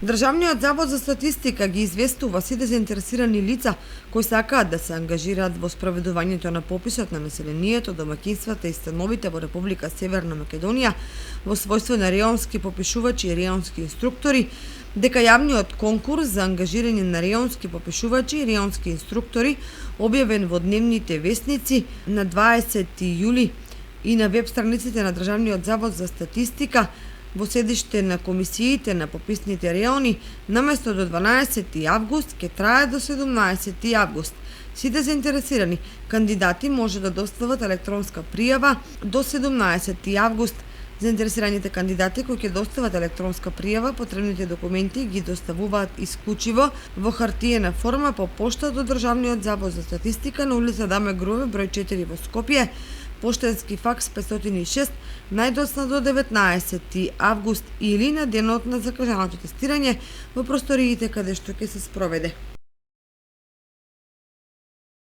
Државниот завод за статистика ги известува сите заинтересирани лица кои сакаат да се ангажираат во спроведувањето на пописот на населението, домаќинствата и становите во Република Северна Македонија во својство на реонски попишувачи и реонски инструктори, дека јавниот конкурс за ангажирање на реонски попишувачи и реонски инструктори, објавен во дневните весници на 20 јули и на веб страниците на Државниот завод за статистика, во седиште на комисиите на пописните реони, наместо до 12 август, ќе трае до 17 август. Сите заинтересирани кандидати може да достават електронска пријава до 17 август. Заинтересираните кандидати кои ќе достават електронска пријава, потребните документи ги доставуваат исклучиво во хартиена форма по пошта до Државниот завод за статистика на улица Даме Груеве, број 4 во Скопје, поштенски факс 506, најдоцна до 19 август или на денот на закажаното тестирање во просториите каде што ќе се спроведе.